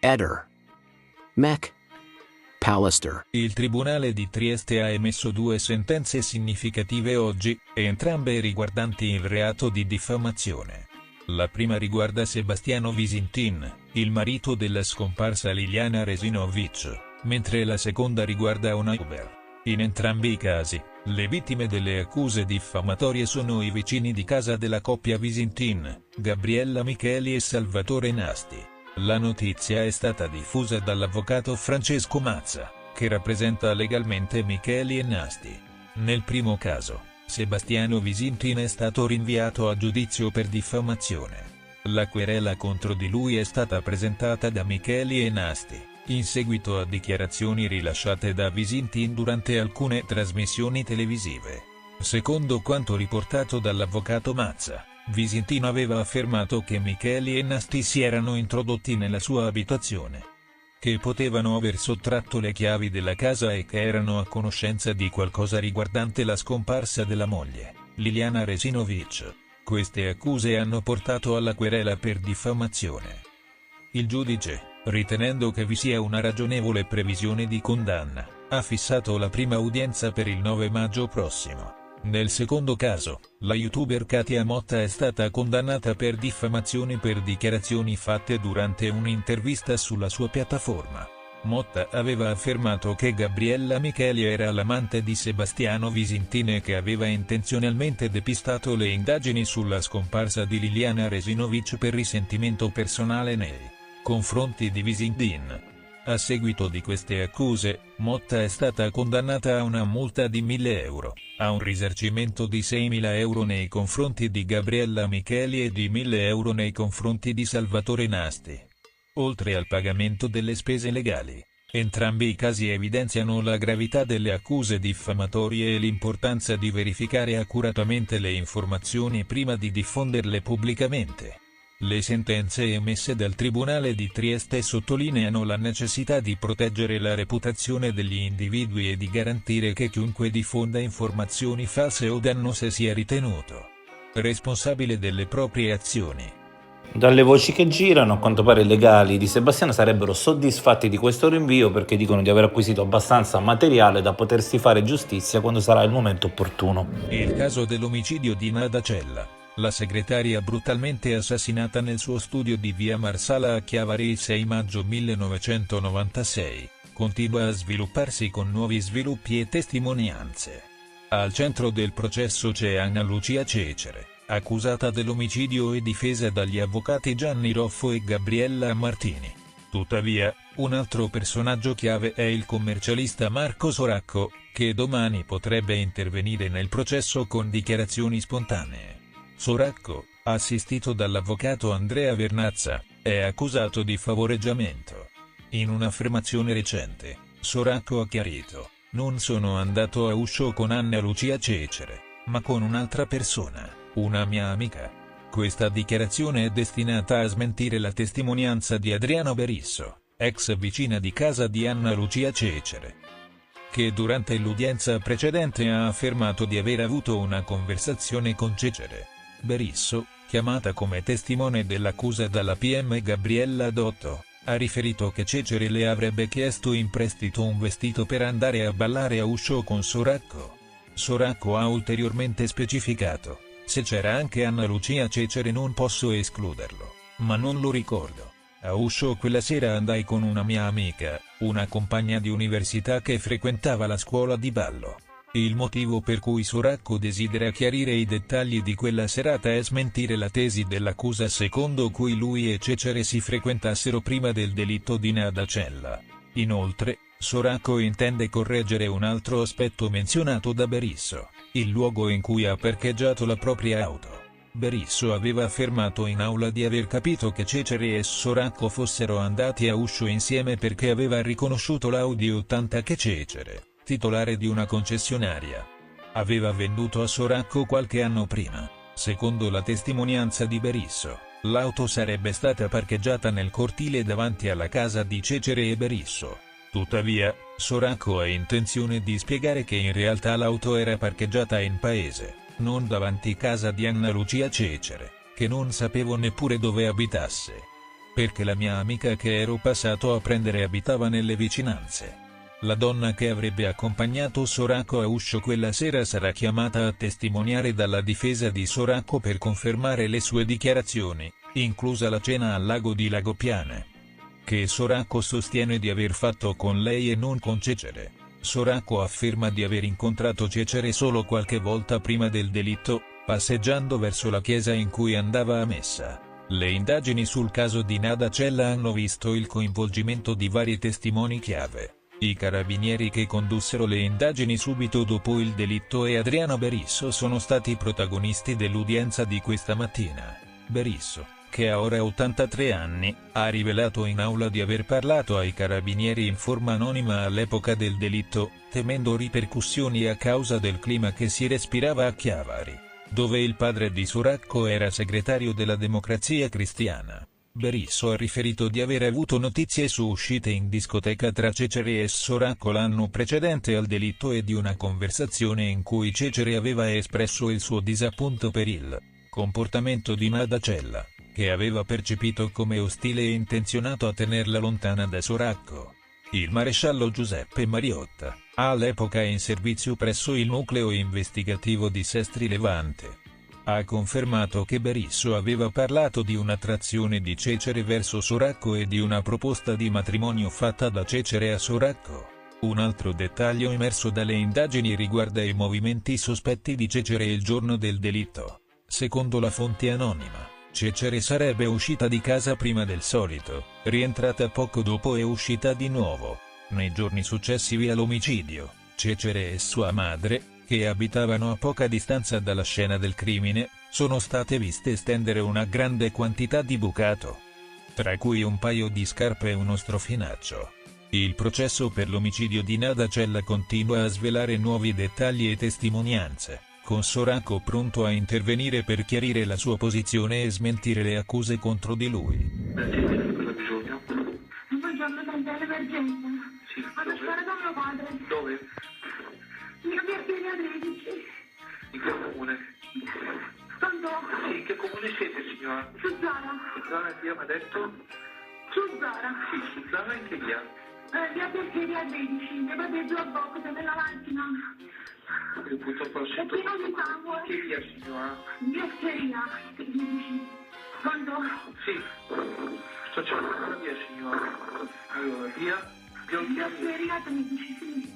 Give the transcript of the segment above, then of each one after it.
Eder. Mech. Pallister. Il Tribunale di Trieste ha emesso 2 sentenze significative oggi, entrambe riguardanti il reato di diffamazione. La prima riguarda Sebastiano Visintin, il marito della scomparsa Liliana Resinovic, mentre la seconda riguarda una Uber. In entrambi i casi, le vittime delle accuse diffamatorie sono i vicini di casa della coppia Visintin, Gabriella Micheli e Salvatore Nasti. La notizia è stata diffusa dall'avvocato Francesco Mazza, che rappresenta legalmente Micheli e Nasti. Nel primo caso, Sebastiano Visintin è stato rinviato a giudizio per diffamazione. La querela contro di lui è stata presentata da Micheli e Nasti, in seguito a dichiarazioni rilasciate da Visintin durante alcune trasmissioni televisive. Secondo quanto riportato dall'avvocato Mazza, Visintin aveva affermato che Micheli e Nasti si erano introdotti nella sua abitazione, che potevano aver sottratto le chiavi della casa e che erano a conoscenza di qualcosa riguardante la scomparsa della moglie, Liliana Resinovic. Queste accuse hanno portato alla querela per diffamazione. Il giudice, ritenendo che vi sia una ragionevole previsione di condanna, ha fissato la prima udienza per il 9 maggio prossimo. Nel secondo caso, la youtuber Katia Motta è stata condannata per diffamazione per dichiarazioni fatte durante un'intervista sulla sua piattaforma. Motta aveva affermato che Gabriella Micheli era l'amante di Sebastiano Visintin e che aveva intenzionalmente depistato le indagini sulla scomparsa di Liliana Resinovic per risentimento personale nei confronti di Visintin. A seguito di queste accuse, Motta è stata condannata a una multa di 1.000 euro, a un risarcimento di 6.000 euro nei confronti di Gabriella Micheli e di 1.000 euro nei confronti di Salvatore Nasti, oltre al pagamento delle spese legali. Entrambi i casi evidenziano la gravità delle accuse diffamatorie e l'importanza di verificare accuratamente le informazioni prima di diffonderle pubblicamente. Le sentenze emesse dal Tribunale di Trieste sottolineano la necessità di proteggere la reputazione degli individui e di garantire che chiunque diffonda informazioni false o dannose sia ritenuto responsabile delle proprie azioni. Dalle voci che girano, a quanto pare i legali di Sebastiano sarebbero soddisfatti di questo rinvio perché dicono di aver acquisito abbastanza materiale da potersi fare giustizia quando sarà il momento opportuno. Il caso dell'omicidio di Nada Cella, la segretaria brutalmente assassinata nel suo studio di via Marsala a Chiavari il 6 maggio 1996, continua a svilupparsi con nuovi sviluppi e testimonianze. Al centro del processo c'è Anna Lucia Cecere, accusata dell'omicidio e difesa dagli avvocati Gianni Roffo e Gabriella Martini. Tuttavia, un altro personaggio chiave è il commercialista Marco Soracco, che domani potrebbe intervenire nel processo con dichiarazioni spontanee. Soracco, assistito dall'avvocato Andrea Vernazza, è accusato di favoreggiamento. In un'affermazione recente, Soracco ha chiarito: "Non sono andato a uscio con Anna Lucia Cecere, ma con un'altra persona, una mia amica". Questa dichiarazione è destinata a smentire la testimonianza di Adriana Berisso, ex vicina di casa di Anna Lucia Cecere, che durante l'udienza precedente ha affermato di aver avuto una conversazione con Cecere. Berisso, chiamata come testimone dell'accusa dalla PM Gabriella Dotto, ha riferito che Cecere le avrebbe chiesto in prestito un vestito per andare a ballare a uscio con Soracco. Soracco ha ulteriormente specificato: "Se c'era anche Anna Lucia Cecere non posso escluderlo, ma non lo ricordo. A uscio quella sera andai con una mia amica, una compagna di università che frequentava la scuola di ballo". Il motivo per cui Soracco desidera chiarire i dettagli di quella serata è smentire la tesi dell'accusa secondo cui lui e Cecere si frequentassero prima del delitto di Nada Cella. Inoltre, Soracco intende correggere un altro aspetto menzionato da Berisso: il luogo in cui ha parcheggiato la propria auto. Berisso aveva affermato in aula di aver capito che Cecere e Soracco fossero andati a uscio insieme perché aveva riconosciuto l'Audi 80 che Cecere, titolare di una concessionaria, aveva venduto a Soracco qualche anno prima. Secondo la testimonianza di Berisso, l'auto sarebbe stata parcheggiata nel cortile davanti alla casa di Cecere e Berisso. Tuttavia, Soracco ha intenzione di spiegare che in realtà l'auto era parcheggiata in paese, non davanti casa di Anna Lucia Cecere, che non sapevo neppure dove abitasse. perché la mia amica che ero passato a prendere abitava nelle vicinanze. La donna che avrebbe accompagnato Soracco a uscio quella sera sarà chiamata a testimoniare dalla difesa di Soracco per confermare le sue dichiarazioni, inclusa la cena al lago di Lagopiane, che Soracco sostiene di aver fatto con lei e non con Cecere. Soracco afferma di aver incontrato Cecere solo qualche volta prima del delitto, passeggiando verso la chiesa in cui andava a messa. Le indagini sul caso di Nada Cella hanno visto il coinvolgimento di vari testimoni chiave. I carabinieri che condussero le indagini subito dopo il delitto e Adriano Berisso sono stati protagonisti dell'udienza di questa mattina. Berisso, che ha ora 83 anni, ha rivelato in aula di aver parlato ai carabinieri in forma anonima all'epoca del delitto, temendo ripercussioni a causa del clima che si respirava a Chiavari, dove il padre di Soracco era segretario della Democrazia Cristiana. Berisso ha riferito di aver avuto notizie su uscite in discoteca tra Cecere e Soracco l'anno precedente al delitto e di una conversazione in cui Cecere aveva espresso il suo disappunto per il comportamento di Nada Cella, che aveva percepito come ostile e intenzionato a tenerla lontana da Soracco. Il maresciallo Giuseppe Mariotta, all'epoca in servizio presso il nucleo investigativo di Sestri Levante, ha confermato che Berisso aveva parlato di un'attrazione di Cecere verso Soracco e di una proposta di matrimonio fatta da Cecere a Soracco. Un altro dettaglio emerso dalle indagini riguarda i movimenti sospetti di Cecere il giorno del delitto. Secondo la fonte anonima, Cecere sarebbe uscita di casa prima del solito, rientrata poco dopo e uscita di nuovo. Nei giorni successivi all'omicidio, Cecere e sua madre, che abitavano a poca distanza dalla scena del crimine, sono state viste stendere una grande quantità di bucato, tra cui un paio di scarpe e uno strofinaccio. Il processo per l'omicidio di Nada Cella continua a svelare nuovi dettagli e testimonianze, con Soracco pronto a intervenire per chiarire la sua posizione e smentire le accuse contro di lui. Cosa ha bisogno? Buongiorno, tante l'emergenza. Sì, Vado a stare da mio padre. Dove? Mia Piazzeria 13. In che comune? Pronto? Sì, in che comune siete, signora? Su Zara. Zara via, mi ha detto? Su Zara. Sì, su Zara in che via? Via Piazzeria 13. Devo dire due bocche della macchina. Io purtroppo lo È sento. pieno di sangue. Che via, signora? Piazzeria 13. Pronto? Sì, sto cercando la via, signora. Allora, via Piazzeria. Piazzeria 13, sì.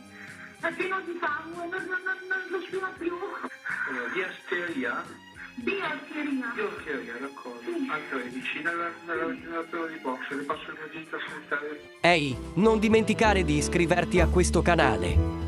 È pieno di sangue, non respira più. Allora, via Steria? Piazzeria. Piazzeria, d'accordo. Sì. Anche vicina alla zona di box, le passo il regista sanitario. Ehi, non dimenticare di iscriverti a questo canale.